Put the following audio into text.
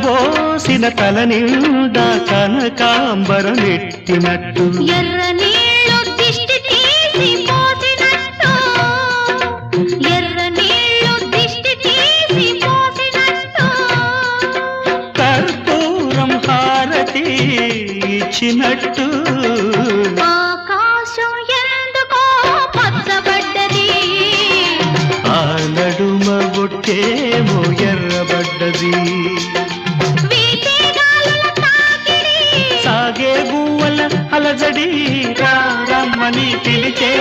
కలబోసిన తల నిండా కనకాంబరమెట్టినట్టు ఎర్ర నీళ్ళు దిష్టి తీసి పోసినట్టు ఎర్ర నీళ్ళు దిష్టి తీసి పోసినట్టు కర్పూరం హారతి ఇచ్చినట్టు ఆకాశం ఎందుకో పచ్చబడ్డది ఆ నడుమ బొట్టేమో ఎర్రబడ్డది వీచే గాలుల తాకిడి సాగే గువ్వల అలజడి రమ్మని పిలిచే